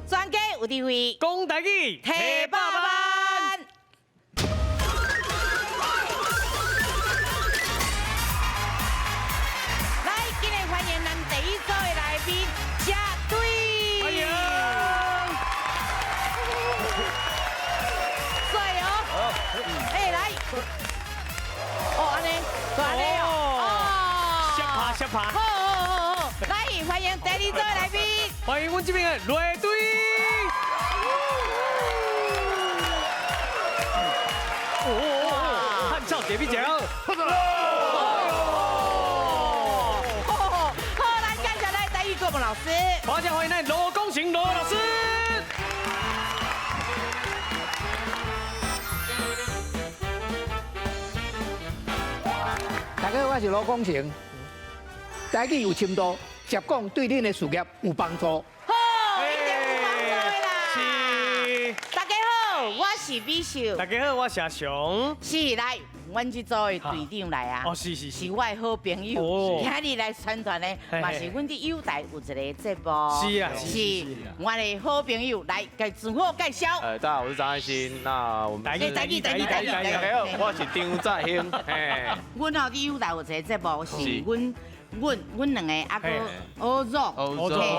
专家有智慧，讲台语，提百万。来，今日欢迎咱第一组的来宾，车队。欢迎。帅哦！哎，来。哦，安尼，就安尼哦。下爬下爬。好，来欢迎第二组的来宾。欢迎阮这边的雷队。哦，汉超铁皮奖。好，来介绍咱台语国文老师。大家欢迎咱罗公行罗老师。大家好，我是罗光成。台语有深度，实讲对恁的事业有帮助。好，一定有帮助的啦。是。大家好，我是美秀。大家好，我是阿雄。是来，阮这组的队长来啊。哦，是是是。是我的好朋友。哦。今日来宣传呢，嘛是阮的友台有一个节目。是啊，是。我的好朋友来，给自我介绍。大家好，我是张爱新。那我们台语。大家好，我是张在兴。哎，阮后伫友台有一个节目是阮两个阿哥欧总，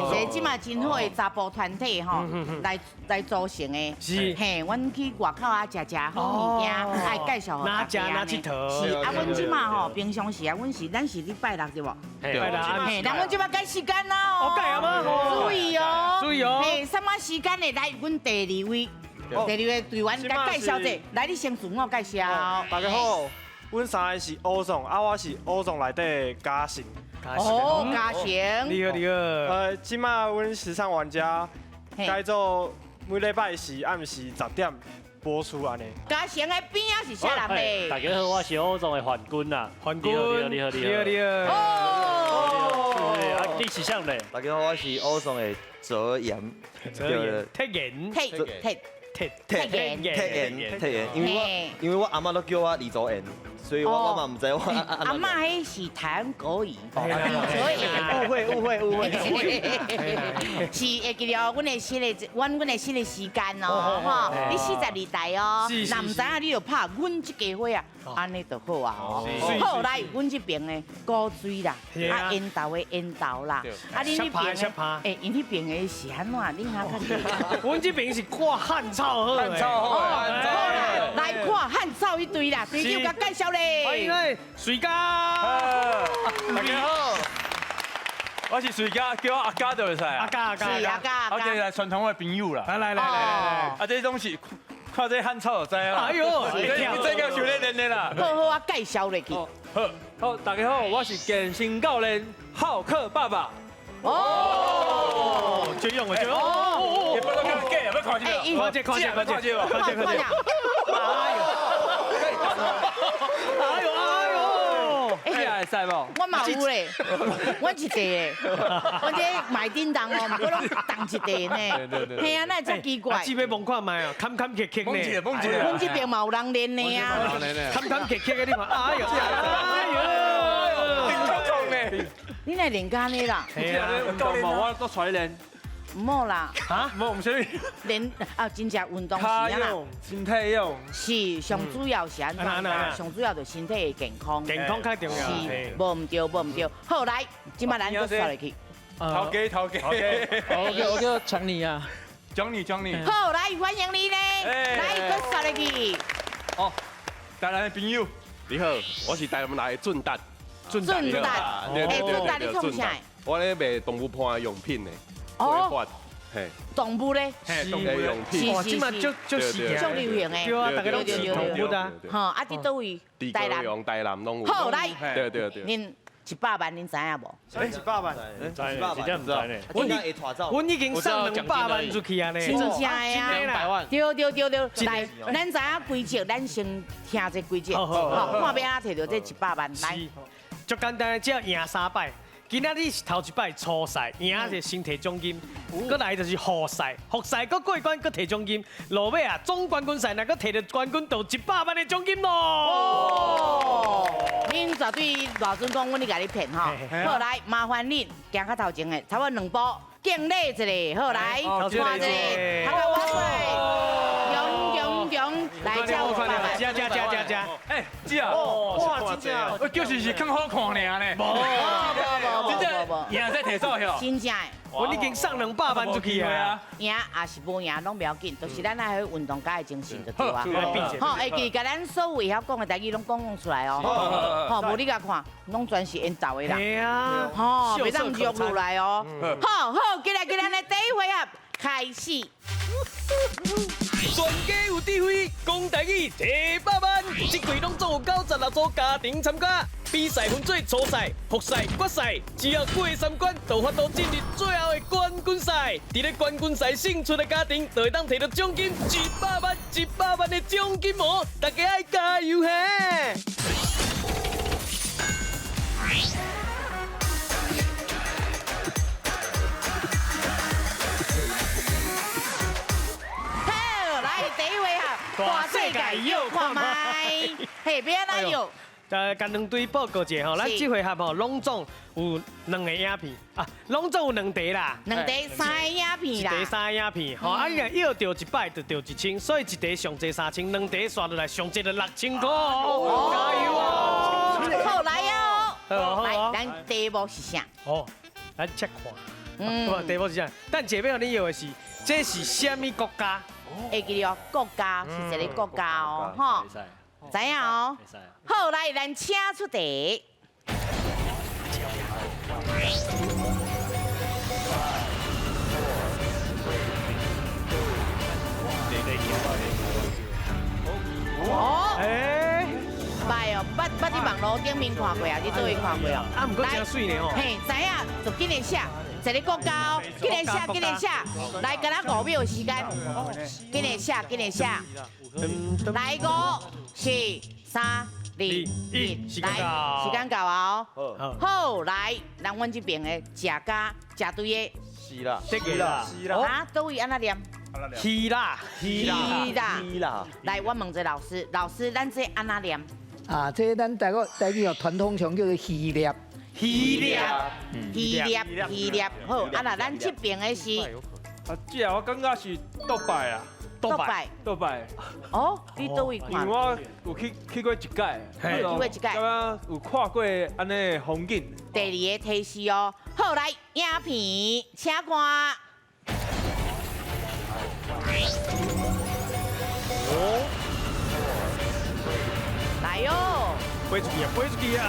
嘿，即嘛真好的查甫团体吼，来组成的。是。嘿，阮去外口啊食好物件，爱介绍互大家。哪佚佗？是啊，阮即嘛吼，平常时啊，咱是礼拜六对无？对啦。嘿，咱阮即嘛改时间啦哦。改啊吗？注意哦，注意哦。嘿，什么时间的来？阮第二位队员甲介绍者，来你先自我介绍。大家好，阮三个是欧总，我是欧总内底嘉诚。哦，嘉诚。你好，你好。即马阮时尚玩家改做每礼拜四暗时10点播出安尼。嘉诚的边啊是啥人嘞？大家好，我是欧总的范军呐。范军，你好。哦。你是谁嘞？大家好，我是欧总的泽言。泰言。因为我阿妈都叫我李泽言，所以我嘛唔知我阿妈迄是台湾国语，所误会。是会记了阮的新的时间哦，吼，你42台哦，那唔知影你就拍阮这家伙啊，安尼就好啊哦。好来，阮这边的古水啦，啊烟豆的烟豆啦，啊恁那边的，因迄边的是安怎？恁遐较？阮这边是看汉草好汉草好啦，来看汉草一堆啦，队长甲介绍咧。欢迎来水家。大家好，我是水家，叫我阿嘉就会使啊。阿嘉。我这来传统的朋友啦。来。啊，这种是看这汉草就知啦。哎呦，这个训练的啦。好，我介绍你去。好，大家好，我是健身教练浩克爸爸。哦，就用。也不能看 gay， 要看这个。快接。哎呦，这会使无？我嘛有咧，我一地咧，我这买叮当哦，我拢当一地呢。对。嘿啊，那真奇怪。这边望看卖哦，坎坎坷坷呢。阮这边嘛有人练的啊。坎坎坷坷的地方，哎呦，你来练干的啦？系啊，我都出来练。唔好啦，唔什么？练啊，真正运动是卡啊啦，用，身体用。是上主要是安怎？上主要就身体的健康。健康较重要。是，无唔对。好来，今麦咱搁说入去。头家。我叫强尼啊。奖你。好来，欢迎你咧，来搁说入去。哦，台南的朋友，你好，我是台南来的俊达。俊达，俊达你创啥？我咧卖动物伴的用品呢。哦，动物咧，动物用品，哇，今嘛就是足流行的，对啊，大家都是动物的，哈，啊，伫倒位？台南拢有。好来，对，恁100万，恁知影无100万，真正唔知呢。我已经送200万出去啊呢，真正的啊，200万。对，来，咱知影规则，咱先听这规则，好，看要安摕到这100万来。足简单，只要赢3摆。今仔日是头一摆初赛，赢是先摕奖金，搁来就是复赛，复赛搁过关搁摕奖金，落尾啊总冠军赛，若搁摕到冠军，就100万的奖金咯。哦，恁绝对大尊讲，阮咧甲你骗吼。嘿好来，麻烦恁行较头前的，差不多2步，敬礼一下，好来，看一个，头壳挖出来，勇，来叫我爸爸。加，哎，姐啊，哇，真正，我就是更好看尔呢。无，真正赢在摕走哟。真正的。我已经送200万出去啊！赢也是无赢，拢不要紧，就是咱爱去运动家的精神就对啊。好，好，会记甲咱所有会晓讲的代志拢讲出来哦。好，无你甲看，拢全是因造的啦。系啊，吼，袂当弱落来哦。好，今日咱的第一回合开始。全家有智慧，讲台语100万，这季拢总有96组家庭参加。比赛分做初赛、复赛、决赛，只要过3关，就法度进入最后的冠军赛。伫咧冠军赛胜出的家庭，就会当摕到奖金100万，100万的奖金哦！大家爱加油嘿！好，来第一回合，大世界又看麦，嘿，别哪有？甲两队报告一下吼，咱这回合吼，拢总有2个影片啊，拢总有2题啦2题3个影片啦，一题3个影片，吼，啊，你若摇到1摆就着1000，所以一题上济3000，2题刷落来上济就6000块哦，加油哦！好来哦，好来，咱第一步是啥？哦，咱 check 看，好，第一步是啥？但前面互你摇的是，这是什么国家？会记得哦，国家是一个国家哦，吼，知影哦。好，来，咱请出题。哦，哎，歹哦，捌伫网络顶面看过啊，你做位看过哦。啊，毋过真水呢吼。嘿，知影就紧点写，一个国家哦，紧点写，紧点写，来，给咱5秒时间，紧点写，紧点写，来5、4、3、2、1，来，时间到啊哦。好，来，咱阮这边的食对的，是啦，这个啦，啊，都位安那念？希腊，啦。来，我问一个老师，咱这安那念？啊，这咱台语哦，传统上叫做戏粒。希腊，希粒，好，啊那咱这边的是啊，姐啊，我感觉是杜拜啊，杜拜。哦，你倒位因看为？我有去过一届，嘿去过一届刚刚有看过安尼风景。第2个提示哦，好来影片，请看。来哟！飞出去啊！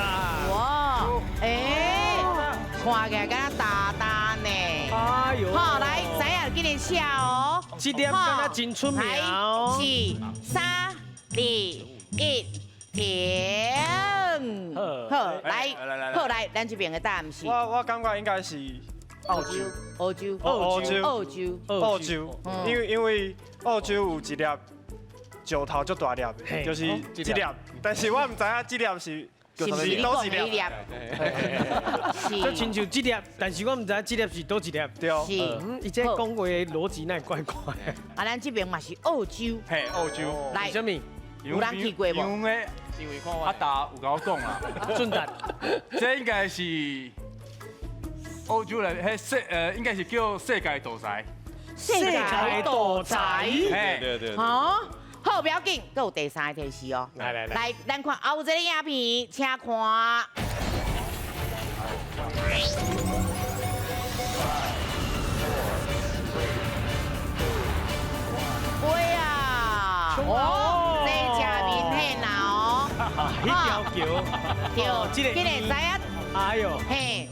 哇，看起来敢若大单呢。哎呦，好，来，知影今年写哦。这点敢若真出名哦。 4、3、2、1，停。好，来，好来，咱这边的答案是我感觉应该是澳洲，澳洲，因为澳洲有一粒石头足大粒的，就是这粒，但是我唔知影这粒是是不是你讲的那粒？就亲像这粒，但是我唔知影这粒是倒一粒。对，是。伊这讲话的逻辑那怪怪。啊，咱这边嘛是澳洲。嘿，澳洲。来，什么？有人去过无？因为阿达有甲我讲啦，顺达，这应该是澳洲人，应该是叫世界大财。世界大财。对。好，好，不要紧，还有第3个提示哦。来，咱看后一个影片，请看。喂啊！哦，这正面嘿呐哦。一条桥。对，今年知影。哎呦。嘿，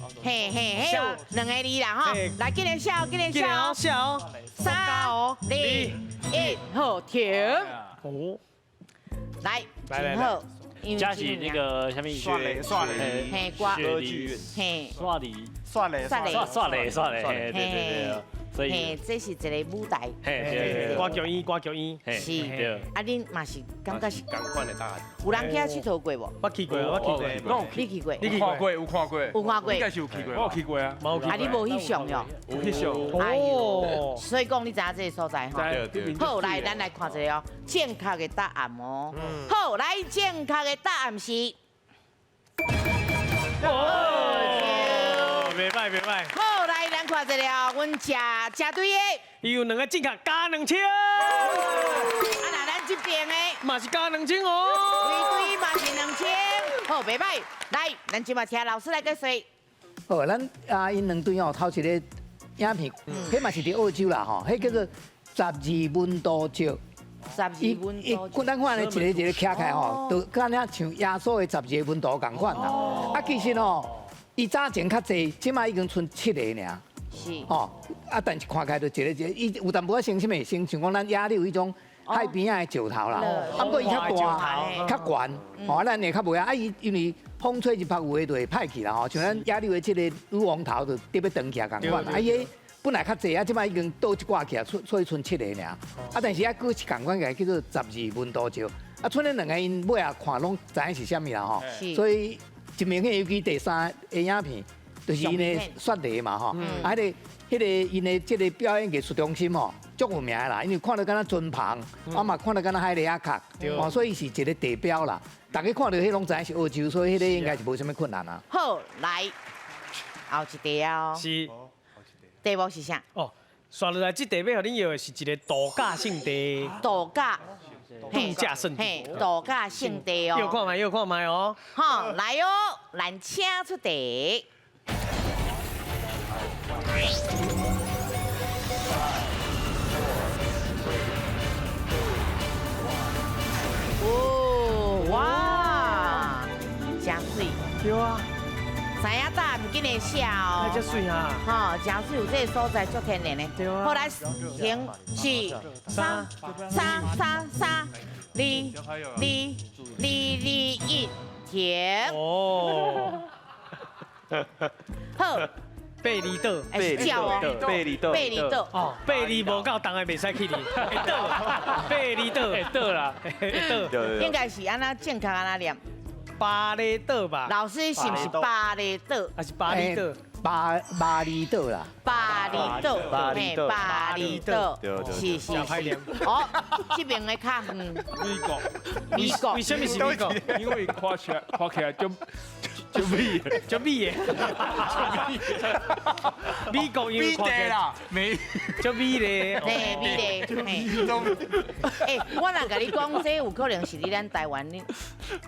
有2个字啦哈。来，今年笑，今年笑。笑。 3、2、1，好，停。哦。来，挺好。加起那个下面刷雷，嘿，瓜，雪梨，嘿，刷梨，刷雷，对，所以嘿，这是一个舞台，嘿对歌剧院，歌剧院，嘿是对，啊，恁嘛是感觉是赶快的答案。有人去遐佚佗过无？我去过，我去过，你去过？有看过，有看过，有看过应该是有去过，我有去过啊，冇去啊，你无去上哟？有去上。哎呦，哦，所以讲你知影这个所在吼？对对好，来，咱来看一下哦，正确的答案哦。好，来，正确的答案是。袂歹袂歹，好，来，咱看一下，阮食对的，伊有两个正确加2000，啊，那咱这边的嘛是加2000哦。对嘛是2000，好，袂歹。来，咱即马请老师来解说。好，咱因两队头一个影片，迄嘛是伫澳洲啦吼，迄叫做12温度照。 12温度，咱看咧一个徛开吼，就敢若像耶稣的12个温度共款啦。啊，其实吼，伊早前较济，即马已经剩7个尔。是，吼，啊，但是看起来就一个，伊有淡薄仔像什么，像讲咱野柳迄种海边仔的石头啦。啊，不过伊较大、较悬，吼，咱会较袂啊。伊因为风吹一拍有诶就会歹去啦吼，像咱野柳的即个女王头就特别长起来共款。啊，伊本来较济啊，即摆已经倒一挂起来，所以剩7个尔。啊，但是还佫是共款个叫做12温度照。啊，剩咧两个因尾啊看拢知影是啥物啦吼。所以一明显尤其第3个影片，就是因的雪梨嘛吼。啊，迄个因的即个表演艺术中心吼，足有名的啦，因为看到敢若尊棚，啊嘛看到敢若海里亚卡，哦，所以是一个地标啦。大家看到迄拢知影是澳洲，所以迄个应该是无啥物困难啊。好，来，后一题哦。是。 题目是啥？哦，刷落来这地要互恁要的是一个度假胜地，度假，度假胜地，嘿，度假胜地哦。又看卖，又看卖哦。好，来哦，咱请出题。哦，哇，真水。对啊，知影答案紧来写哦。那遮水啊！吼，真水有这个所在足天然的。对啊好，来，停4、3、3、3、3、2、2、2、1，停。哦，好，贝里岛，哎，叫哦，贝里岛，贝里岛。哦，贝里无够重的袂使去哩，会倒，贝里岛，会倒啦，会倒，应该是安那正确安那念。巴厘岛吧？老师是不是巴厘岛？还是巴厘岛？巴厘岛啦。巴厘岛，嘿，巴厘岛，是是是。哦，这边的较远。美国，美国。为什么是美国？因为看起来就美的，就美的。美国因为看起来啦，美，就美的。嘿，美的，嘿。哎，我若甲你讲，这有可能是你咱台湾的。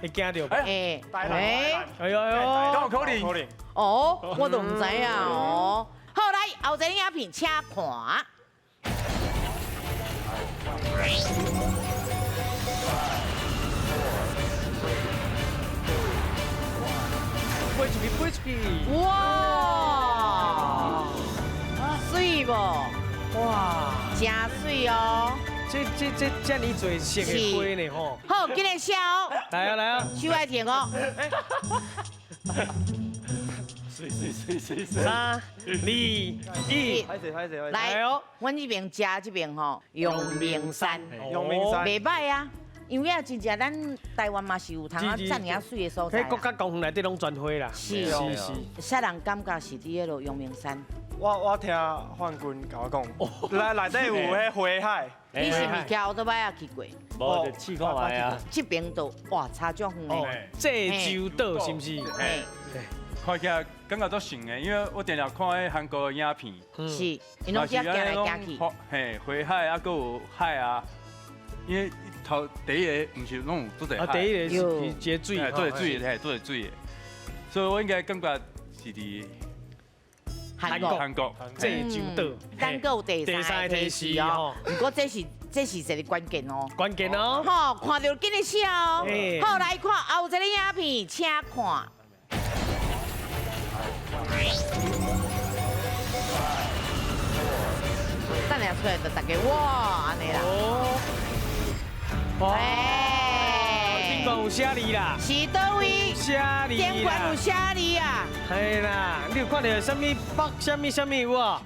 会惊到？哎，哎，哎呦哎呦，有可能。哦，我都唔知啊哦。好，来后一个影片，请看。飞出去，飞出去！哇，水无？哇，真水哦！这么多色的花呢吼！好，今日笑哦，来啊来啊！手爱停哦。 3、2、1，来哦，阮这边食这边吼，阳明山，阳明山袂歹啊。因为啊，真正咱台湾嘛是有通啊，遮尔啊水的所在迄国家公园内底拢全花啦。是是。啥人感觉是伫迄落阳明山？我听范军甲我讲，内底有迄花海。你是毋是骑奥多摆啊去过？无就试看卖啊。这边都哇差足远哦的。济州岛是毋是？嘿，看起来感觉都像的，因为我定常看迄韩国的影片，是，因拢遐行来行去。嘿，花海啊，搁有海啊，因为头第一个毋是拢有做者海，第一个是一个水，做者水的，嘿，做者水的，所以我应该感觉是伫韩国济州岛。咱搁有第三个提示哦，不过这是一个关键哦。关键哦。好，看到紧日笑哦。好，来看后一个影片，请看。等下出来就大家哇安尼啦。哦。哎，顶管有写字啦。是倒位？写字啦。顶管有写字啊。系啦，你有看到什么北什么有无？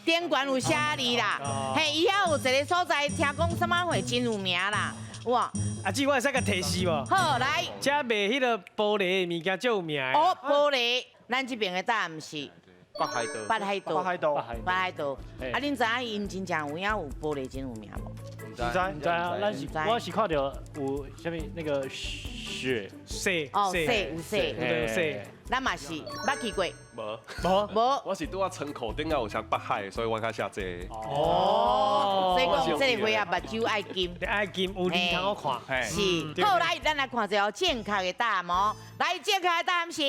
顶管有写字啦，嘿，以后有一个所在，听讲什么会真有名啦，哇，阿姊，我会使甲提示无？好来，遮卖迄个玻璃的物件最有名的。哦，玻璃，咱这边的答案是北海道。北海道，北海道，北海道。啊，恁知影因真正有影有玻璃真有名无？唔唔知唔知啊，我是看到有啥物那个雪，哦，有说，有说，咱嘛是捌去过，无，无。我是拄啊村口顶啊有像北海，所以我较写这个。哦，所以讲这个花啊，目睭爱金。你爱金有灵通好看。是，好来，咱来看一个正确的答案哦。来，正确的答案是。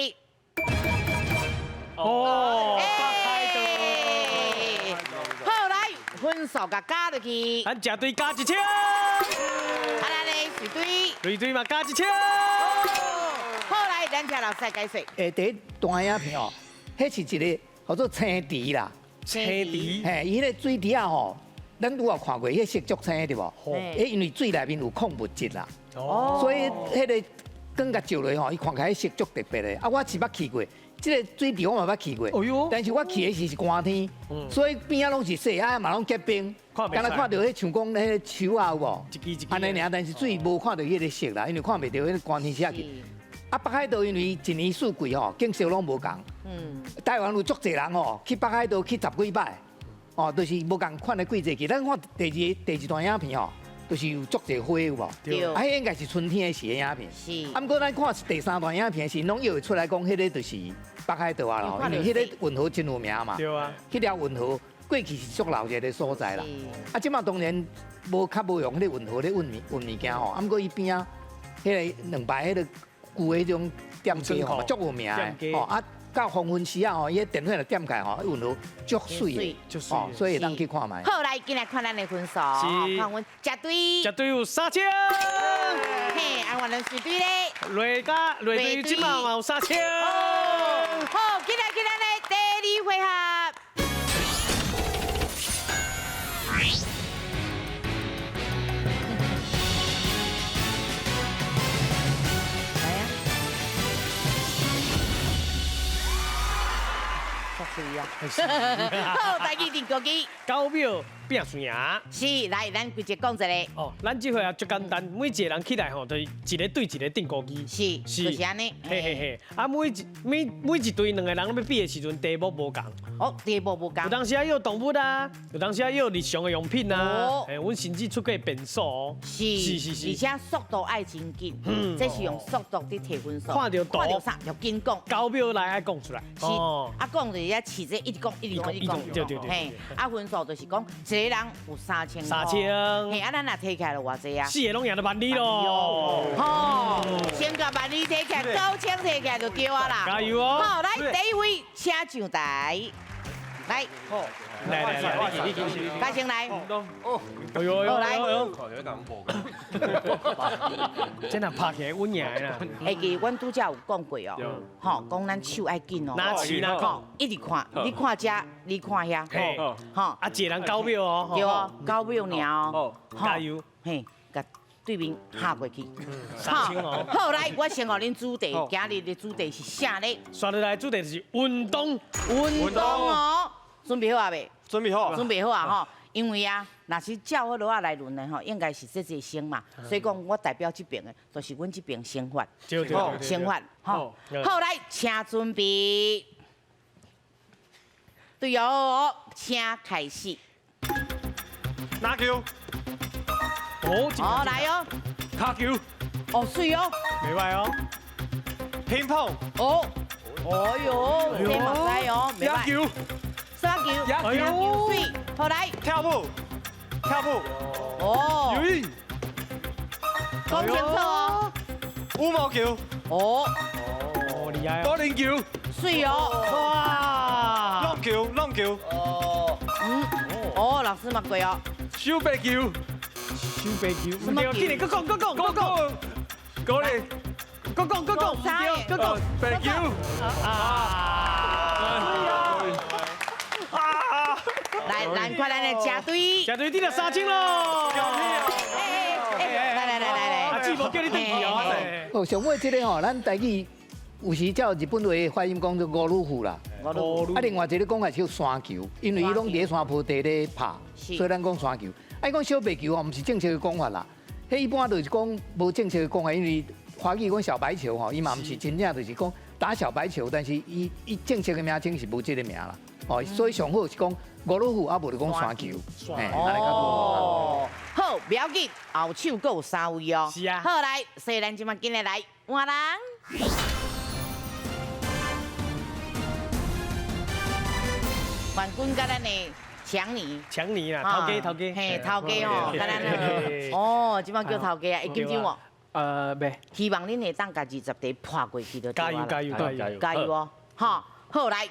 哦，哎，好来，分数甲加落去，咱食对加一枪，啊，咱的是对。对对嘛加一枪。好来，咱请老师解说。第一段影片哦，迄是一个叫做青池啦，青梨，嘿，伊迄个水池啊吼，咱拄有看过，迄个色足青对无？迄因为水内面有矿物质啦，哦，所以迄个光甲照落吼，伊看起来色足特别的。啊，我是捌去过，这个水池我嘛捌去过，哦哟但是我去的是寒天，所以边仔拢是雪，啊嘛拢结冰，看袂出敢若看到迄像讲迄个树啊有无？一支一支安尼尔，但是水无看到迄个色啦，因为看袂到迄个寒天下去。啊，北海道因为一年四季吼，景色拢无共。台湾有足侪人吼，去北海道去10几摆，哦，就是无共款的季节去。咱看第二段影片吼，就是有足侪花有无？对啊，迄应该是春天的时的影片。是。啊，毋过咱看第三段影片是拢又会出来讲，迄个就是北海道啊咯，因为迄个运河真有名嘛。对啊。迄条运河过去是足老热的所在啦。啊，即马当然无用迄个运河咧运物件吼，啊，毋过伊边啊，迄个两排迄个旧的迄种店家吼，足有名的。哦啊，到黄昏时啊吼，伊个电火就点开吼，运河足水的，哦，所以咱去看卖。好来，进来看咱的分数，看阮绝对。绝对有3枪。嘿，啊，我们是对咧。雷队即马嘛有3枪。好，进来咱的第2回合。好，第2题国机。高秒变输赢。是，来，咱规则讲一个。哦，咱这回啊足简单，每一个人起来吼，就是一个对一个定高机。是，就是安尼。嘿嘿嘿，啊每一队两个人要比的时阵，题目无共。哦，题目无共。有当时啊，也有动物啊，有当时啊，也有日常的用品啊。哎，阮甚至出过变数哦。是，而且速度爱真紧，这是用速度伫提分数。看到啥就紧讲。高秒来爱讲出来。是，啊讲就是遐试这一直讲。对。嘿，啊分数就是讲一个人有3000。3000。嘿，啊咱若摕起来就偌济啊？4个拢赢得万里咯。吼，先甲万里摕起来，9000摕起来就对啊啦。加油哦！好，来第一位请上台，来。来，嘉先来。哦哟，来。看着人无。真若拍起来稳赢啦。会记阮拄则有讲过哦，吼，讲咱手爱紧哦，拿起拿看，一直看，你看这，你看遐，吼，啊，一个人9秒哦，对哦，9秒尔哦，加油，嘿，甲对面下过去，好，好来，我先互恁主题，今日的主题是啥呢？刷落来主题就是运动哦，准备好啊未？准备好，准备好啊吼，因为啊，若是照我落啊来论的吼，应该是这先嘛，所以讲我代表这边的，就是阮这边先发，先发，吼，好来，请准备，对哦，请开始。拿球，哦，来哦，卡球，哦，水哦，袂歹哦，乒乓，哦，哦哟，这嘛知哦，袂歹。球，啥球？哎呦，水，好来，跳步，哦，游泳，讲清楚哦，羽毛球，哦，哦厉害哦，保龄球，水哦，哇，浪球，哦，老師默過哦。手臂球，唔對，今日講，啥嘅？壁球，來，快來車隊。車隊啲就3千咯。來，阿志無叫你登記哦。哦，上尾即個吼，咱台語有時叫日本話發音講做五路虎啦。5路。另外一个讲法是山球，因为伊拢伫山坡地咧拍，所以咱讲山球。讲小白球哦，唔是正确的讲法啦。迄一般就是讲无正确的讲法，因为华语讲小白球吼，伊嘛唔是真正就是讲打小白球，但是伊正确的名称是无这个名啦。哦，所以上好是讲五路虎，啊无就讲山球。哦，好，不要紧，后手阁有3位哦。是啊。好来，所以咱今晚今日来换人。冠军甲咱的强尼。强尼啦，头家头家。嘿，头家哦，甲咱的哦，今晚叫头家啊，会紧张哦。袂。希望恁会当甲20题破过去就对啊。加油！加油哦！好，好来，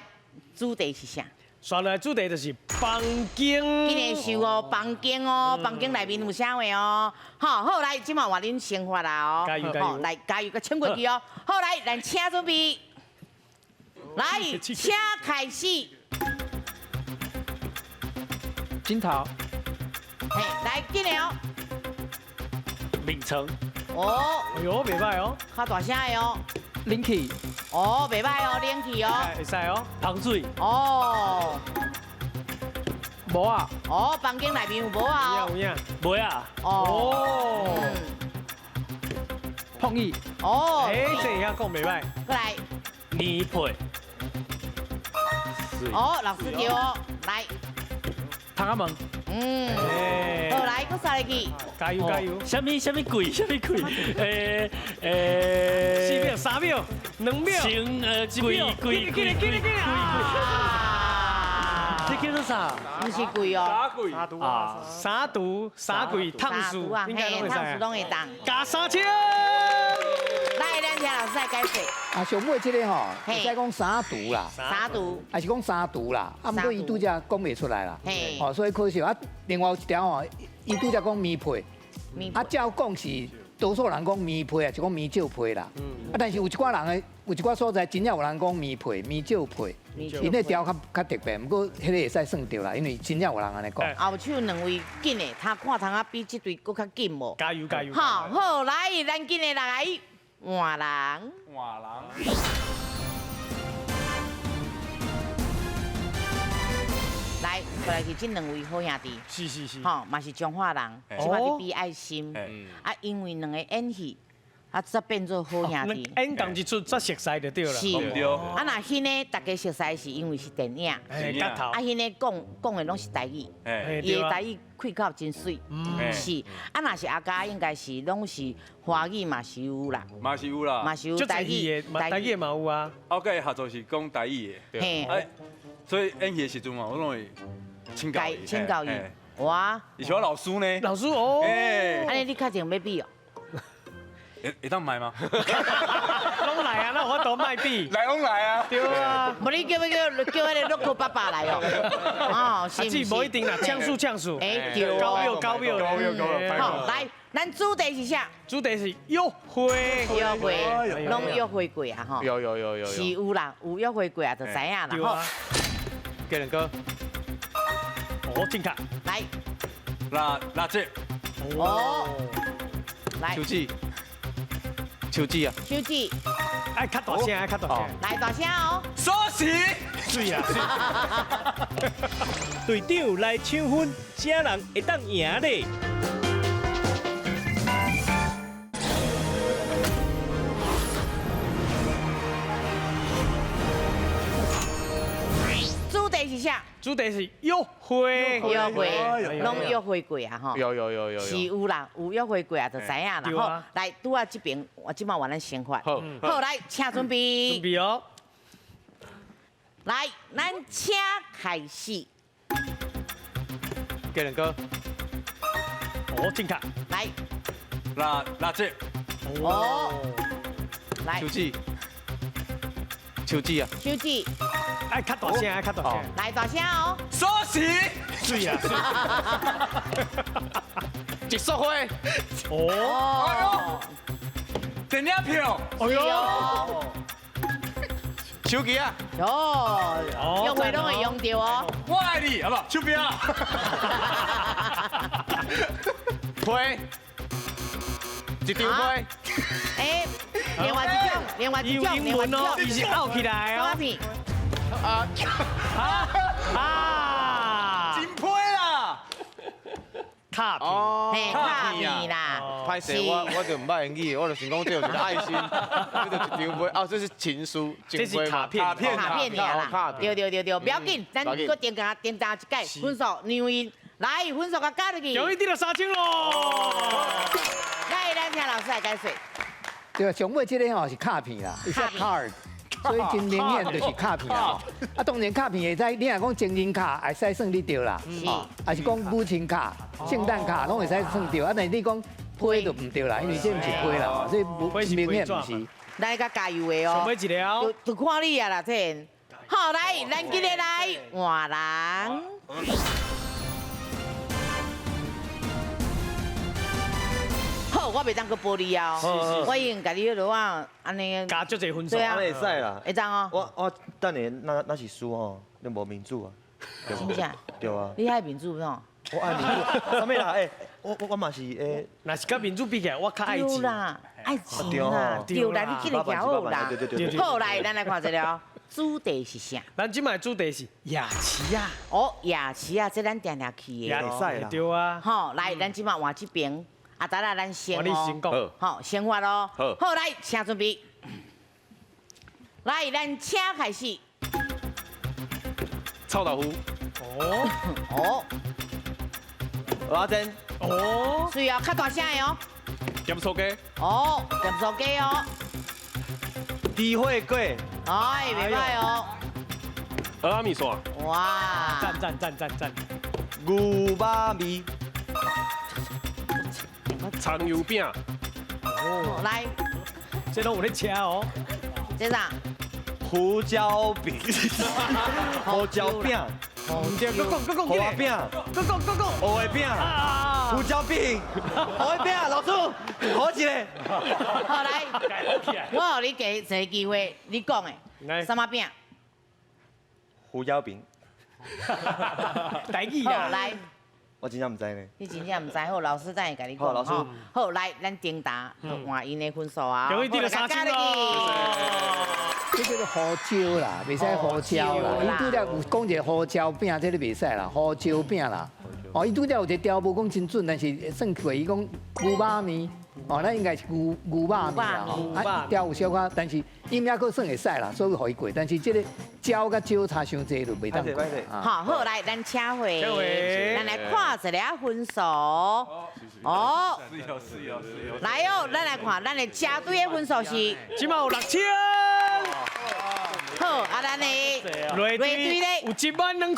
主题是啥？刷来主题就是房间。今日秀哦，房间哦，房间内面有啥话哦？好，来，今晚换恁生活啦哦。加油！来，加油，甲冲过去哦。好来，咱请准备，来，请开始。金桃。嘿，来，紧了。名城。哦。哎呦，袂歹哦。较大声的哦。Linky。哦，袂歹哦，Linky哦。会使哦。糖水。哦。无啊。哦，房间内面有无啊？有影。无啊。哦。碰意。哦。哎，这样讲袂歹。过来。泥配。哦，老师叫哦，来。汤阿门。好来，搁啥来去？加油！什么贵？4秒、3秒、2秒。贵！这叫做啥？不是贵哦。沙毒、烫薯，应该都会使。烫薯拢会当。加3000。来，咱请老师来解释。上尾这个吼，会使讲三毒啦，还是讲三毒啦？啊，不过伊拄则讲袂出来啦。哦，所以可惜啊。另外有一条吼，伊拄则讲米配，啊，照讲是多数人讲米配啊，是讲米酒配啦。啊，但是有一寡人的，有一寡所在真正有人讲米配、米酒配，因那条较特别，不过迄个会使算对啦，因为真正有人安尼讲。后手2位紧的，他看堂啊比这队搁较紧无？加油！好，来，咱紧的来换人。来，过来是这2位好兄弟。是。吼，嘛是彰化人，即摆去比爱心。啊，因为2个演戏，啊，则变做好兄弟。演同一出则熟悉就对了。是。啊，那迄个大家熟悉是因为是电影。夹头。啊，迄个讲的拢是台语，伊的台语开口真水。是。啊，若是阿家应该是拢是华语嘛是有啦。嘛是有啦。嘛是有台语。台语嘛有啊。我甲伊合作是讲台语的。嘿。所以演戏的时阵嘛，我拢会请教伊。哇！以前我老师呢？老师哦。安尼你确定要比哦？会当买吗？拢来啊，那我都卖比。拢来啊。对啊。无你叫迄个乐酷爸爸来哦。哦，是。无一定啦，呛数。哎，对。高标。好，来，咱主题是啥？主题是约会。拢约会过啊？吼。有。是有啦，有约会过啊，就知影啦。对啊。给人哥。哦，进卡。来。辣姐。哦。来。秋季啊。哎，较大声。来大声哦。锁匙。水啊。队长来抢分，啥人会当赢咧？主题是啥？主题是约会。拢约会过啊？吼。有。是有啦，有约会过啊，就知影啦。好，来拄啊这边，我即摆换咱先发。好，来，请准备。准备哦。来，咱请开始。给人哥。哦，进卡。来。辣姐。哦。来。秋季啊。哎，较大声。来大声哦。锁匙。水啊。一束花。哦。电影票。哎呦。手机啊。哦。约会拢会用到哦。我爱你，好不好？手表。花。一张花。哎，另外一种。伊是拗起来哦。啊，金杯啦，卡片，嘿，卡片啦，拍摄我就唔捌英语，我就想讲这就是爱心，这就是张杯哦，这是情书，这是卡片，卡片尔啦，对，不要紧，咱搁定加一届分数让伊来分数甲加入去，终于得到3000咯。来，咱听老师来解说。对，上尾这个吼是卡片啦，是 card。所以真明显就是卡片啦。啊，当然卡片会使，你若讲情人卡，会使算你对啦。还是讲母亲卡、圣诞卡，拢会使算对。啊，但是你讲批就唔对啦，因为这唔是批啦，所以明显唔是。来甲加油的哦。上尾一条，就看你啊啦，这。好，来，咱今日来换人。好，我袂当去玻璃哦，我已经甲你迄落啊，安尼加足侪分数，对啊，会使啦。会当哦。我等下那是输吼，你无民主啊。真正？对啊。你爱民主喏？我爱民主。啥物啦？我嘛是若是甲民主比起来，我较爱钱。啦，爱钱啦，对啦，你今日行好啦。好，来，咱来看一下，主题是啥？咱今摆主题是夜市啊。哦，夜市啊，这咱定定去的。夜市对啊。好，来，咱今摆换这边。啊，等下咱先你先讲，好，先发咯。好，来，请准备。来，咱请开始。臭豆腐。哦。蚵仔煎。哦。需要较大声的哦。咸酥鸡。哦，咸酥鸡哦。猪火粿。哎，袂歹哦。蚵仔面线。哇。赞。牛肉面。葱油饼。哦，来，这拢有咧吃哦。这啥？胡椒饼。胡椒饼。唔对，搁讲，胡椒饼。搁讲。蚵仔饼。胡椒饼。蚵仔饼，老师，好一个。好来，我互你给一个机会，你讲的。什么饼？胡椒饼。台语好来。我真正唔知呢。你真正唔知，好，老师等下甲你讲。好，老师。好，来，咱丁达换因的分数啊。终于得到3000咯。这叫做胡椒啦，袂使胡椒啦。伊拄了有讲一个胡椒饼，这个袂使啦，胡椒饼啦。哦，伊拄了有一个调无讲真准，但是算过伊讲牛肉面。哦，那应该是牛肉面啦，啊调有小可，但是伊也佫算会使啦，所以互伊过。但是这个椒甲椒差伤济就袂当过。好，好来，咱请回，咱来看一下分数。哦，是。来哦，咱来看，咱的加队的分数是，即马有6000。好，啊，咱的雷队咧有12000。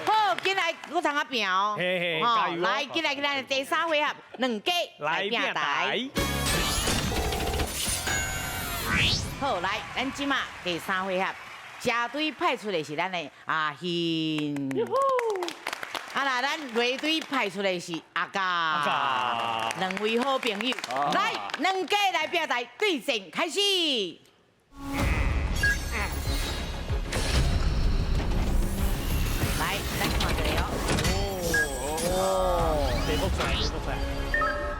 好，进来我参加拼哦。加油！来，进来咱的第3回合，2家来拼台。好，来，咱即马第3回合，加队派出的是咱的阿欣。啊啦，咱雷队派出的是阿嘉。2位好朋友，来，2家来拼台，对战开始。来，咱看一下哦。地福赛。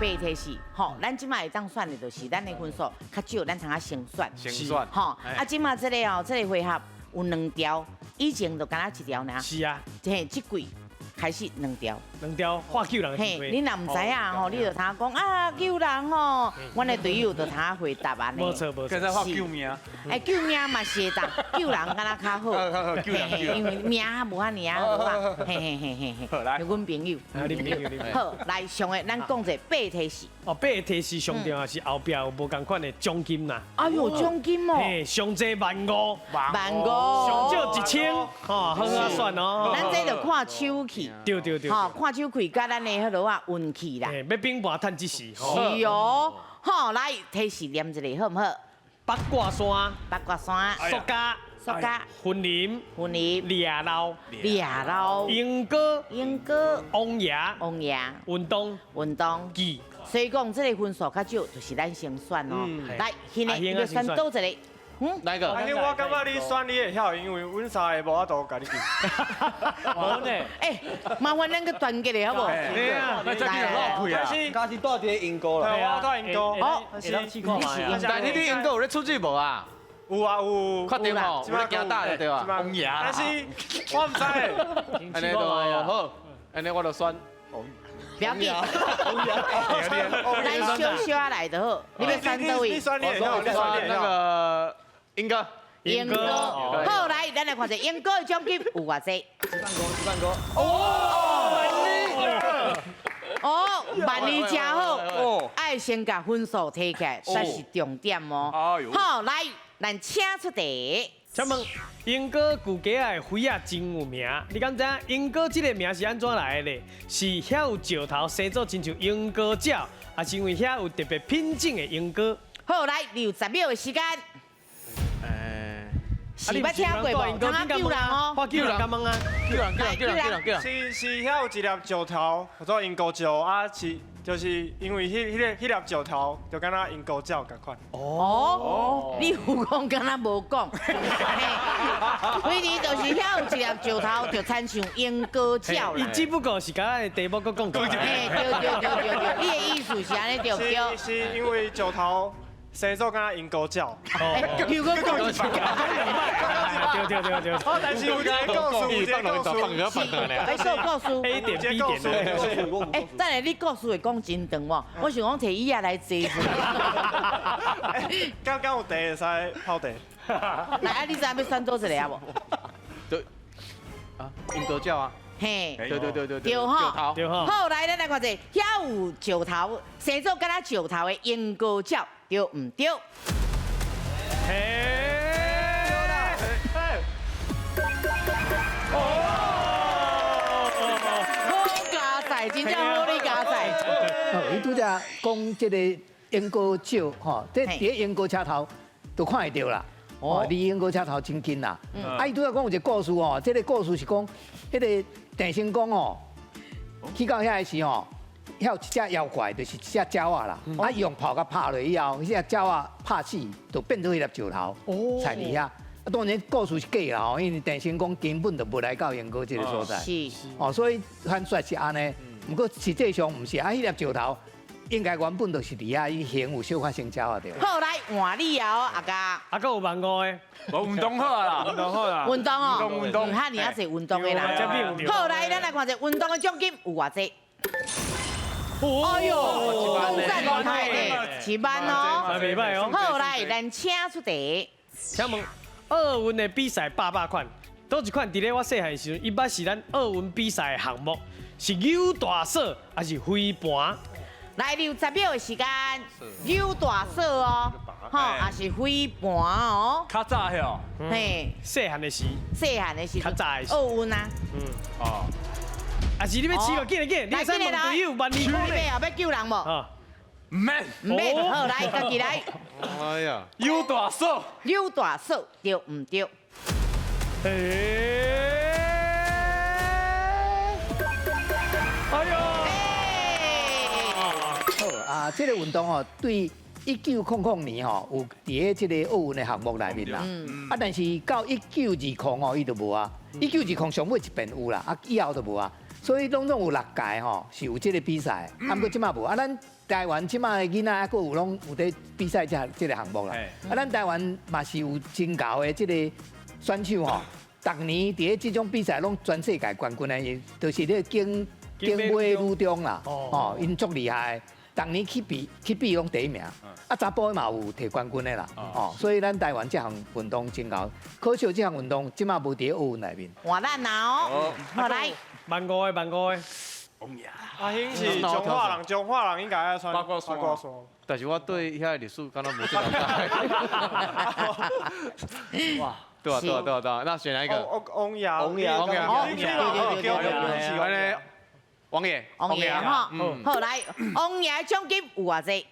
8题是，吼，咱即摆会当选的，就是咱的分数较少，咱通啊先选。吼，啊，即摆这个回合有2条，以前就敢若1条尔。是啊。嘿，这季开始2条。2条画救人的机会。你若唔知影吼，你就通讲啊救人吼，阮的队友就通回答安尼。无错。刚才画救命。救命嘛是会当，救人敢若较好。救人。因为命无遐尔啊，好啊。嘿。好来，阮朋友。好，来上个咱讲者8题是。哦，8题是上重要是后壁有无共款的奖金啦。哎呦，奖金哦。嘿，上济15000。15000。上少1000。吼，好啊算哦。咱这就看手气。对。吼，看手气甲咱的迄落啊运气啦。要并盘趁一时。是哦。好，来提示念一个好唔好？八卦山。塑胶。云林。猎老。莺歌。王爷。运动。记。所以讲，这个分数较少，就是咱先选哦。来，现在你要选倒一个。哪一个？阿兄，我感觉你选你会晓，因为阮3个无法度甲你比。好呢。麻烦咱个团结的好不？对啊。那这边有老贵啊。家是住伫英国啦。对，我住英国。好，是试看嘛。但是你英国有咧出去无啊？有啊有，确定吼，有咧行大的对吧？王牙，但是我唔知。安尼就好，安尼我就选。不要紧，咱小小来就好。你要选倒位？你选你好，你选那个英哥。英哥，好来，咱来看下英哥的奖金有偌济。哦，万二真好，爱先甲分数提起来，才是重点哦。好来，咱请出题。请问英哥旧家的花啊真有名，你敢知影英哥这个名是安怎来的咧？是遐有石头生做亲像英哥鸟，还是因为遐有特别品种的英哥？好来，你有10秒的时间。是捌听过无？刚刚救人哦，救人敢问啊？叫人，是遐有一粒石头，叫做鹰钩石啊，就是因为迄粒石头就敢若鹰钩鸟共款。哦，你有讲敢若无讲，为你就是遐有一粒石头，就亲像鹰钩鸟伊只不过是甲咱的题目搁讲过。对，你的意思是安尼对不对？是因为石头生做敢若鹰钩鸟。又搁讲一次。对。哦，但是有一个告诉，有一个告诉，哎，说告诉 A 点 B 点。哎，等下你告诉会讲真长喎，我想讲摕伊也来坐一下。刚有茶会使泡茶。来，啊，你知影要选多一个啊无？对，啊，鹰哥叫啊。嘿，对，对哈，对哈。好，来，咱来看者，遐有石头，生做敢若石头的鹰钩鸟，对唔对？嘿。好加赛，真正好你加赛。伊拄则讲这个鹰钩鸟，吼，这伫鹰钩车头都看会到啦。哦，离鹰钩车头真近啦。啊，伊拄则讲有一个故事哦，这个故事是讲，迄个郑成功哦，去到遐个时吼，遐有一只妖怪，就是一只鸟啊啦。啊，用炮甲拍落以后，迄只鸟啊拍死，就变做迄粒石头，才伫遐。啊，当然故事是假啦吼，因为郑成功根本就无来到鹰钩这个所在。是。哦，所以传说是安尼，不过实际上唔是啊，迄粒石头应该原本就是伫遐，伊形有小可成鸟啊对。好来换你哦，阿家。啊，搁有万五的。无运动好啦，运动好啦。运动哦，运动。哈，你也是运动的啦。好来，咱来看者运动的奖金有偌济。哎呦，讲真厉害咧，7万哦。袂歹哦。好来，咱请出题。请问奥运的比赛800款，倒一款伫咧我细汉时阵，伊捌是咱奥运比赛的项目，是扭大索还是飞盘？来，你有10秒的时间，扭大索哦，吼，还是飞盘哦。较早遐，嘿，细汉的时，细汉的时较早的时，奥运啊。哦，啊是你要试个见，你会使问队友万2块咧。要救人无？唔免，唔免，好来，家己来。哎呀，有大手，扭大索对唔对？哎呦！好啊，这个运动哦，对1900年吼有伫即个奥运的项目内面啦。啊，但是到1920哦，伊就无啊。1920上尾一遍有啦，啊以后就无啊。所以拢有6届吼是有这个比赛，啊不过即马无。啊，咱台湾即马的囡仔还佫有拢有伫比赛这个项目啦。啊，咱台湾嘛是有真高的这个选手吼，逐年伫这种比赛拢全世界冠军的，就是咧经马女中啦，哦，因足厉害。逐年去比拢第1名，啊查甫嘛有摕冠军的啦，哦，所以咱台湾这项运动真高，可惜这项运动即马无伫奥运内面。换咱啦哦，好来万5的。阿兄是中华人应该爱穿八卦霜。但是我对遐历史敢若无这了解。哇，对啊，那选哪一个？王爷，王爷哈，好来，王爷奖金有偌济？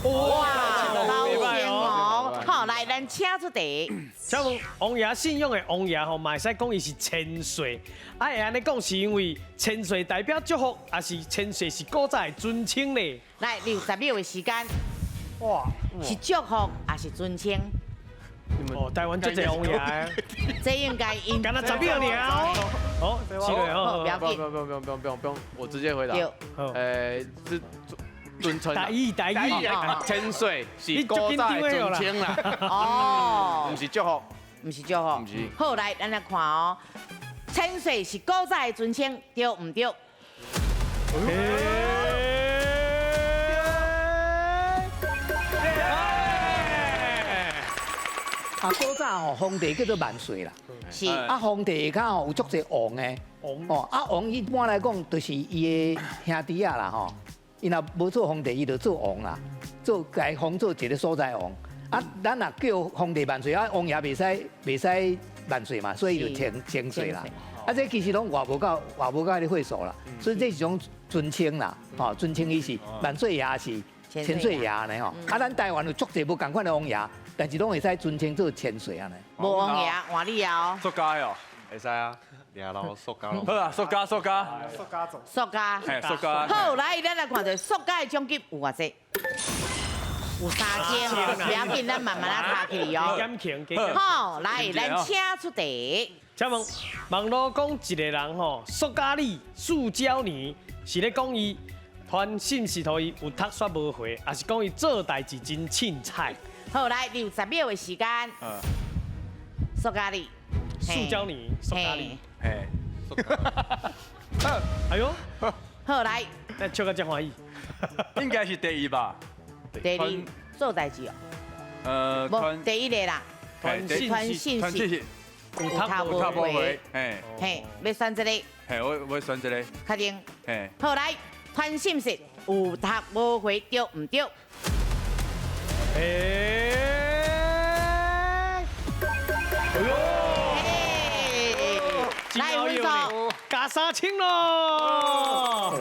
哇，老天哦！好来，咱请出题。请问王爷信用的王爷吼，嘛会使讲伊是千岁，啊会安尼讲是因为千岁代表祝福，还是千岁是古早的尊称呢？来，10秒的时间。哇，是祝福还是尊称？哦，台湾足侪王爷，这应该应。干那10秒了。哦，7个哦，不要紧，不用，我直接回答。是尊称。大意，千岁是古早的尊称啦。哦，唔是祝福，唔是祝福。唔是。好，来，咱来看哦。千岁是古早的尊称，对唔对？啊，古早吼皇帝叫做万岁啦。是。啊，皇帝下骹吼有足侪王的。哦，啊王一般来讲，就是伊的兄弟啊啦吼。伊若无做皇帝，伊就做王啦，改封做一个所在王。啊，咱若叫皇帝万岁，啊王爷袂使万岁嘛，所以就千岁啦。啊，这其实拢话无到你会所啦，所以这是种尊称啦，吼，尊称伊是万岁爷是千岁爷呢吼。啊，咱台湾有足侪无共款的王爷，但是拢会使尊称做千岁安尼。无王爷，换你哦。塑胶哦，会使啊，抓老塑胶咯。好啊，塑胶。塑胶。嘿，塑胶。好，来，咱来看下塑胶的奖金有偌济？有3件，不要紧，咱慢慢来查起哩哦。好，来，咱请出题。请问，网络讲一个人吼，塑胶里塑胶泥，是咧讲伊传信息互伊有读煞无回，还是讲伊做代志真凊彩？好，来，6、10秒的时间。塑胶里。塑胶泥，塑胶泥。嘿。哎呦。好，来。那笑个真欢喜。应该是第一吧。第二做代志哦。无第一个啦。传信息。有头无尾，嘿，要选一个，嘿，我选一个，确定，嘿，好来，传信息有头无尾，对唔对？来分数，加3000咯。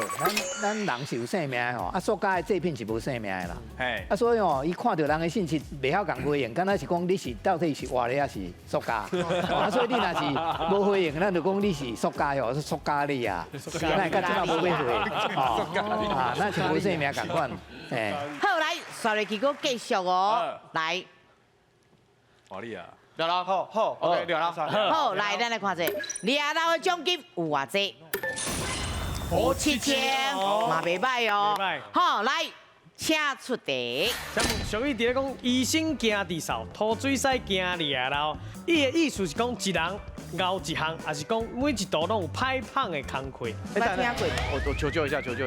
咱人是有性命的吼，啊，塑胶的制品是无性命的啦。嘿，啊，所以吼，伊看到人的信息袂晓共回应，敢若是讲你是到底是活的还是塑胶？啊，所以你若是无回应，咱就讲你是塑胶哦，是塑胶你啊，咱甲即马无要回，哦，啊，咱是无性命共款，嘿。好来，刷落去个继续哦，来。华丽啊！聊啦，好 ，OK， 聊啦，好，来，咱来看者，抓到的奖金有偌济？7000，嘛袂歹哦。好，来，请出题。上面伫咧讲医生行地扫，吐水屎行掠漏，伊的意思是讲一人熬一项，还是讲每一道拢有歹胖的工课？捌听过？我求救一下。哦，救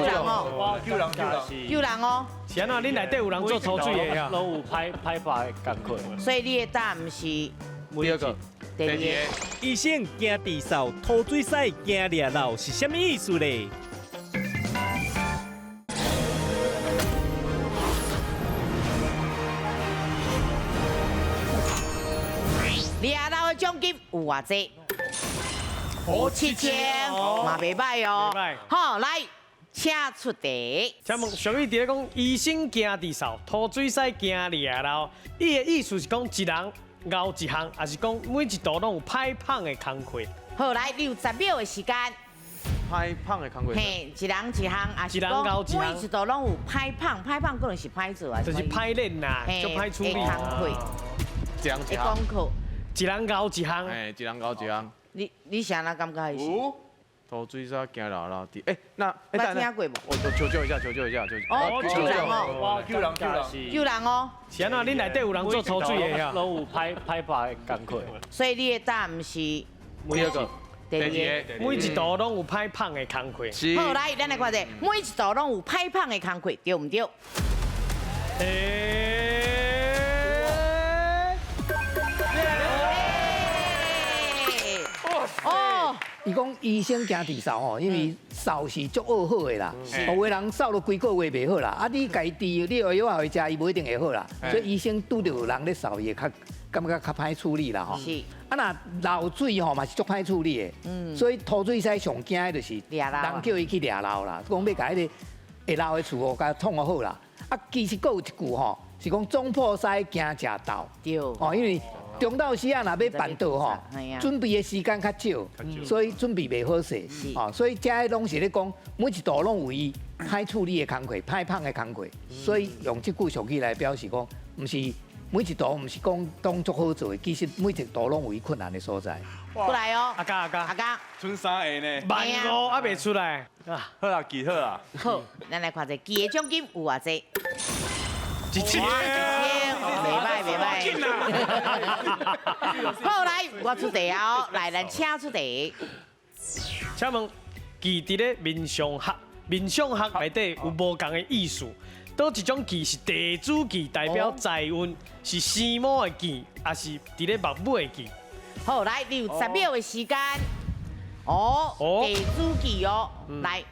人哦，救人哦。是安怎？恁内底有人做抽水的呀？拢有歹法的工课。所以你的答案是第二个。第二个。医生行地扫，吐水屎行掠漏是什么意思咧？抓到的奖金有偌济？7000，嘛袂歹哦。好，来，请出题。请问上面伫咧讲医生行地扫，吐水屎行掠漏，伊的意思是讲一人熬一项，还是讲每一道拢有歹胖的工课？好，来60秒的时间。歹胖的工课。嘿，一人一项，还是讲每一道拢有歹胖，歹胖可能是歹做啊。就是歹练啦，就歹处理。工课。一人一项。功课。一人熬一项。哎，一人熬一项。你是安怎感觉？吐水屎行漏漏的。那捌听过无？我求救一下。哦，救人哦。哇，救人。救人哦。是安怎？恁内底有人做抽水的呀？拢有歹法的工课。所以你的答案是第二个。第二个。每一道拢有歹胖的工课。好，来，咱来看者，每一道拢有歹胖的工课，对唔对？哦，伊讲医生行地扫吼，因为扫是足恶好的啦，有的人扫了几个月袂好啦，啊你家治，你药也会食，伊不一定会好啦，所以医生拄到人咧扫，伊会较感觉较歹处理啦吼。是。啊那漏水吼嘛是足歹处理的，所以吐水屎上惊的就是人叫伊去掠漏啦，讲要甲迄个会漏的厝哦，甲捅好啦。啊其实佫有一句吼，是讲总破屎惊食豆，对，哦因为。中昼时啊，若要办道吼，准备的时间较少，所以准备袂好势。哦，所以这些拢是咧讲，每一道拢有伊歹处理的工课、歹胖的工课，所以用这句俗语来表示讲，毋是每一道唔是讲当作好做的，其实每一道拢有伊困难的所在。过来哦，阿嘉，阿嘉，剩三个呢。 15000还未出来。好啦，记好啦。好，咱来看者，记的奖金有偌济1000，袂歹袂歹。好来，我出题哦，来，咱请出题。请问，记伫咧面相学，面相学内底有无共的意思？倒一种记是地主记，代表财运，是生毛的记，还是伫咧木尾的记？好，来，你有10秒的时间。哦，地主记哦，来。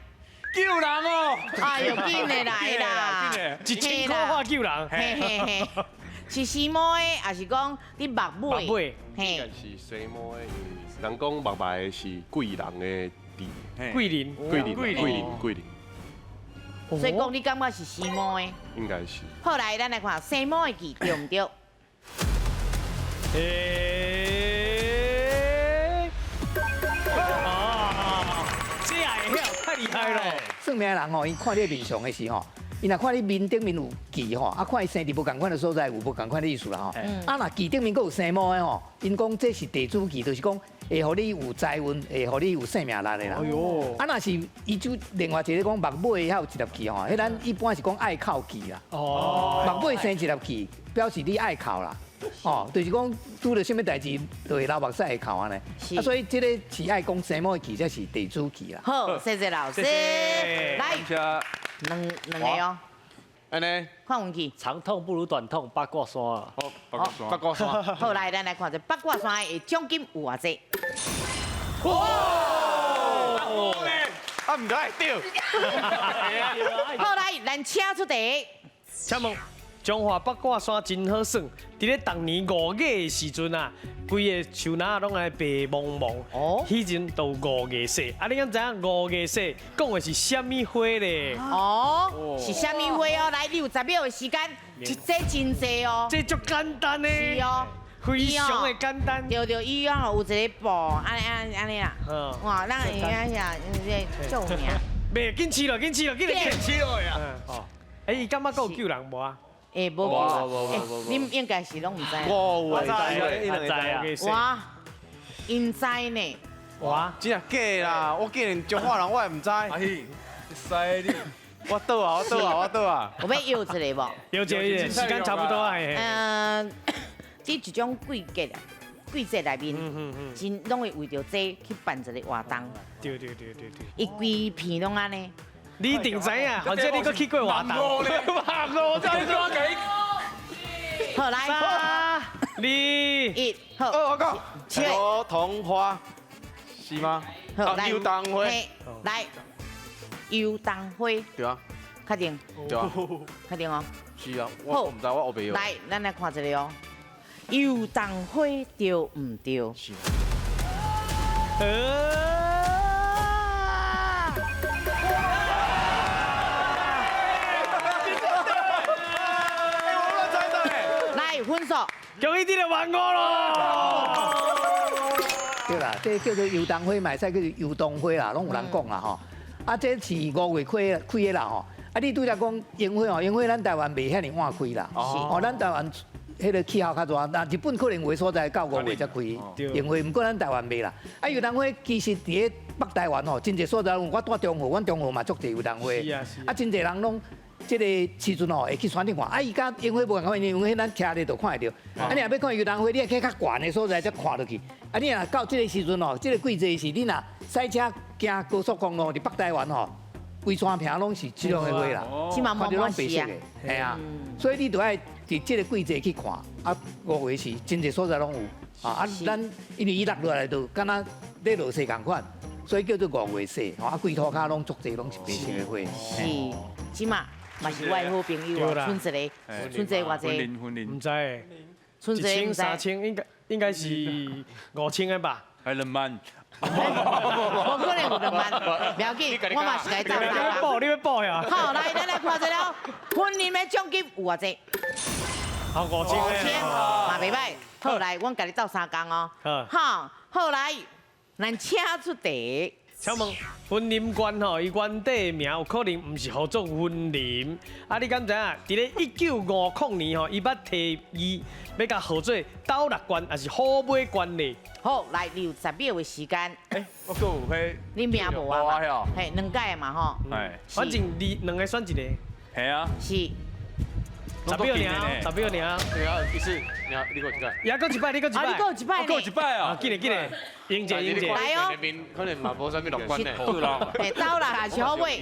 救人哦！哎呦，紧的来啦1000块换救人。嘿嘿嘿，是西毛的，还是讲你目尾？目尾，嘿，是西毛的，人讲目白的是贵人的地，桂林，所以讲你感觉是西毛的？应该是。后来咱来看西毛的记对唔对？太厉害了！算命的人吼，伊看你面相的时候，伊若看你面顶面有忌吼，啊看伊生伫无共款的所在，有无共款的意思啦吼。啊若忌顶面佫有生毛的吼，因讲这是地主忌，就是讲会互你有财运，会互你有生命力的啦。哎呦！啊若是伊就另外一个讲木尾还有一粒忌吼，迄咱一般是讲爱靠忌啦。哦。木尾生一粒忌，表示你爱靠啦。 哦，就是讲拄到什么代志，就会流目屎会哭安尼。啊，所以这个是爱讲生毛的忌，才是地主忌啦。好，谢谢老师。来，两个哦。安尼，看运气。长痛不如短痛，八卦山啊。好，八卦山。好，来，咱来看这八卦山的奖金有偌济？哇！啊，唔对，对。好，来，咱请出题。请问。 中华八卦山真好耍，伫咧当年5月的时阵啊，规个树林拢来白茫茫。哦，迄阵都5月雪，啊，你敢知影5月雪讲的是什么花咧？哦，是什么花哦？来，你有10秒的时间，这真济哦。这足简单呢。是哦，非常的简单。对对，伊样有一个布，安尼啦。哇，咱会影下，这救命。袂紧起了，紧起了，紧起了呀！哦，哎，伊感觉够救人无啊？ 诶，无啊，恁应该是拢唔知。我知啊，哇，因知呢。哇，真啊假啦！我竟然中华人我也唔知。阿希，使你。我倒啊！我要摇一个无？摇一个，时间差不多啊。这一种季节啊，季节内面，真拢会为着这去办一个活动。对。伊规片拢安尼。 你一定知影，反正你搁去过活动。我再抓给。好来，3、2、1，好。我讲，小桐花是吗？好，来，油桐花。来，油桐花。对啊。确定？对啊。确定哦。是啊，我唔知我后边。来，咱来看一个哦。油桐花对唔对？是。分数，恭喜你哋完我咯！对啦，这叫做油桐花，卖使叫做油桐花啦，拢有人讲啦吼。啊，这是5月开的啦吼。啊，你拄则讲樱花哦，樱花咱台湾袂遐尼晚开啦。哦，咱台湾迄个气候较热，那日本可能有的所在到5月才开樱花，不过咱台湾袂啦。啊，油桐花其实伫咧北台湾吼，真侪所在，我住中和，阮中和嘛足侪油桐花。是啊。啊，真侪人拢。 这个时阵哦，会去山顶看，啊，伊甲樱花无共款，樱花咱徛咧就看会到。啊，你若要看油桐花，你要去较悬的所在才看落去。啊，你若到这个时阵哦，这个季节是你若赛车行高速公路伫北台湾吼，规山坪拢是这种的花啦，起码毛毛是啊，系啊，所以你就爱伫这个季节去看。啊，5月是真侪所在拢有啊，咱因为伊落落来就敢若咧落雪共款，所以叫做5月雪。啊，规涂骹拢足侪拢是白色的花。是，起码。 嘛是我好朋友啊，剩一个，剩一个偌济？唔知，剩一个3000，应该是5000个吧？还2万？无可能有2万，不要紧，我嘛是来找你要报呀！好，来，咱来看一下，婚礼的奖金有偌济？好5000，嘛袂歹。好来，阮甲你斗3工哦。好，好来，咱请出题。请问婚林馆吼，伊原底名有可能唔是合作婚林，啊，你敢知影？伫咧1950年吼，伊捌提议要甲合作斗六关，还是好买关呢？好，来，你有10秒的时间。我搁有迄，你名无啊嘛？嘛？嘿，2届嘛吼。哎，反正你两个选一个。系啊，是。 10秒尔，10秒尔。对啊，一次，你给我一个。也搁一摆，你搁一摆。啊，你搁一摆呢？搁一摆啊！紧嘞，英姐，来哦。可能嘛无啥物乐观呢。是啦。嘿，斗六也是好买。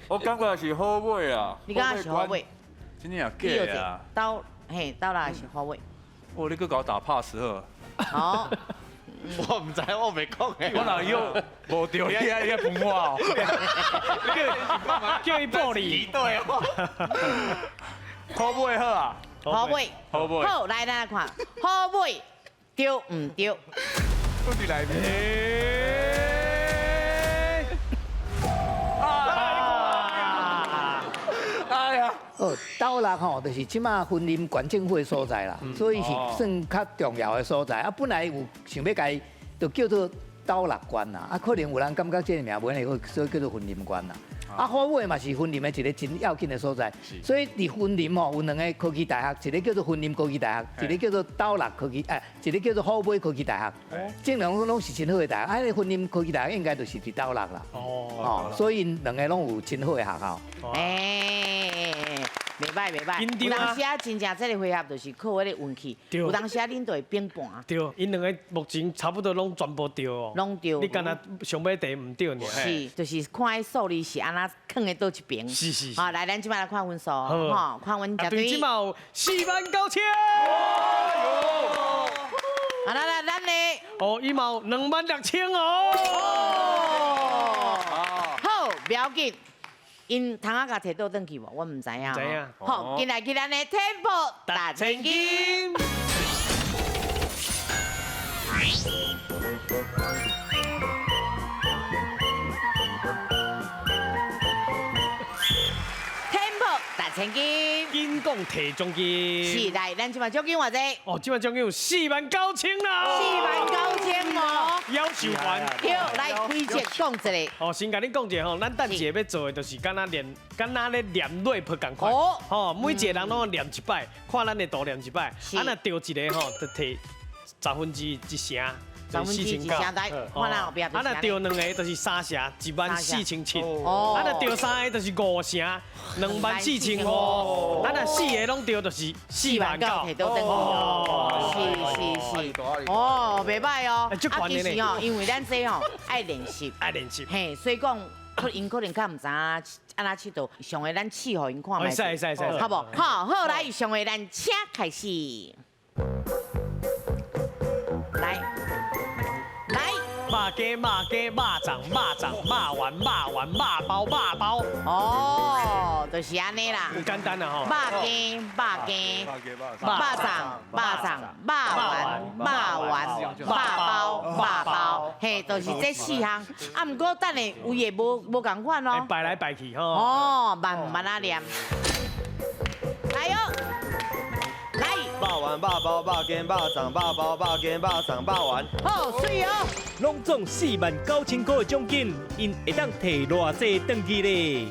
我感觉是好买啊。你感觉是好买？真正假啊？斗六也是好买。哦，你搁搞打 pass 呵？好。我唔知，我未讲诶。我哪有无对你啊？你分我哦。叫伊暴力。对哦。好买好啊。好买。好买。好，来咱来看，好买对唔对？到底来面？哎呀！哦，斗六吼，就是即马婚林县政府的所在啦，所以是算较重要的所在。啊，本来有想要改，就叫做斗六县啦。啊，可能有人感觉这个名袂会，所以叫做婚林县啦。啊，好买嘛是婚林的一个真要紧的所在。所以伫婚林吼有2个科技大学，一个叫做婚林科技大学，一个叫做斗六科技，一个叫做好买科技大学。这两个拢是真好的大学。啊，婚林科技大学应该就是伫斗六啦。哦，所以2个拢有真好的学校。袂歹袂歹，有当时啊，真正这个回合就是靠迄个运气，有当时啊，恁就会变盘。对，因2个目前差不多拢全部对哦。拢对。你敢若上尾题唔对呢？是，就是看迄数字是安那放在倒一边。是。好，来，咱即摆来看分数，吼，看阮绝对。即嘛有49000。啊，来，咱咧。哦，伊嘛有26000哦。好，不要紧。因通仔甲摕倒转去无？我唔知影。知影。好，进来咱的 Temple 大千金。Temple 大千金。金讲提奖金。是，来，咱即摆奖金偌济？哦，即摆奖金有49000啦。49000哦。要求完。对，来推荐讲一个。哦，先甲你讲一下吼，咱等一下要做的就是敢若咧念rap共款。哦。吼，每一个人拢念一摆，看咱的图念一摆。啊，若对一个吼，就摕1/10成。1/10成来，看咱后壁。啊，若对2个就是3成，14700。哦。啊，若对3个就是5成，24500。啊，若4个拢对就是49000。摕倒转去。是。哦，袂歹哦。啊，其实吼，因为咱这吼爱练习。嘿，所以讲，因可能较唔知影安那佚佗，上回咱试互因看觅。使。好不？好，来，上回咱请开始。来。肉鸡、肉粽、肉丸、肉包。哦，就是安尼啦。很简单啦吼。肉鸡、肉粽、肉包，嘿，就是这4项。啊，毋过等下有也无共款咯。摆来摆去吼。哦，慢啊念。来哟。肉丸、肉包、肉羹、肉粽、肉包、肉羹、肉粽、肉丸。好，水哦！拢总49000块的奖金，因会当摕偌济转去咧？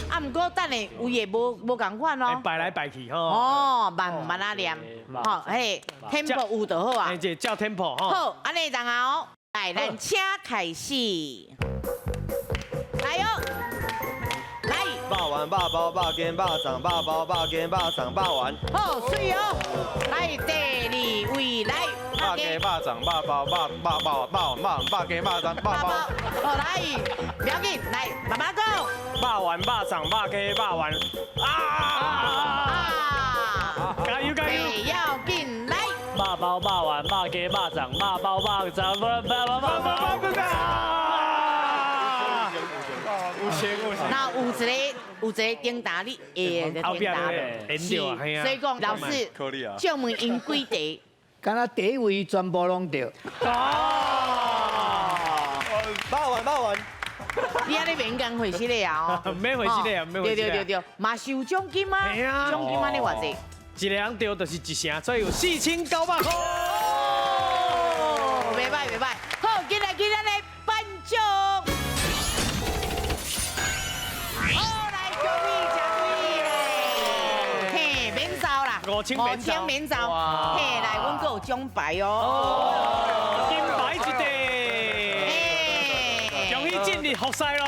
啊，毋过等下有也无共款咯。摆来摆去吼。哦，慢啊念。好，嘿 ，tempo 有就好啊。这叫 tempo 吼。好，安尼然后。来，咱请开始。来哟，来。肉丸、肉包、肉羹、肉粽、肉包、肉羹、肉粽、肉丸。好，水哦。来，第2位来。肉羹、肉粽、肉包、肉丸、肉羹、肉粽、肉包。好，来，不要紧，来，慢慢讲。肉丸、肉粽、肉羹、肉丸。加油！不要紧，来。肉包、肉丸、肉羹、肉粽、肉包、肉粽、那有一个叮当，你会就叮当。所以讲，老师，奖问因几题？敢若第1位全部拢对。肉丸。你安尼免讲回事了哦。免回事了，对，嘛是有奖金吗？奖金安尼偌济？一个人对就是一成，所以有4900块。哦，袂歹袂歹，好，今日咱的颁奖。好，来恭喜奖励嘞，嘿，免走啦，5000免走，嘿，来，阮阁有奖牌哦，金牌一块，恭喜进入复赛咯。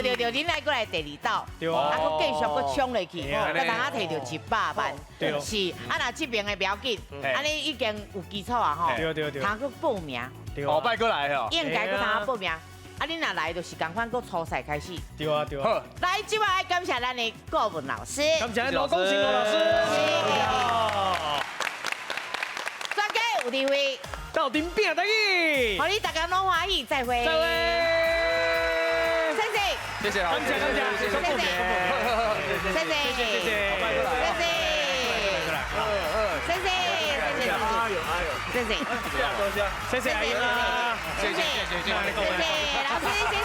对，恁来过来第二道，对啊，啊，佫继续佫冲落去，佫当啊摕到100万，是，啊，若这边的不要紧，安尼已经有基础啊吼，对，通佫报名，哦，拜过来哦，应该佫通啊报名，啊，恁若来就是共款佫初赛开始，对。好，来，即摆感谢咱的顾问老师，感谢咱罗公信罗老师，专家有智慧，到顶拼得意，互你大家拢欢喜，再会。再会。谢谢老师，感谢，谢谢，谢谢阿姨啦，谢谢老师，谢谢。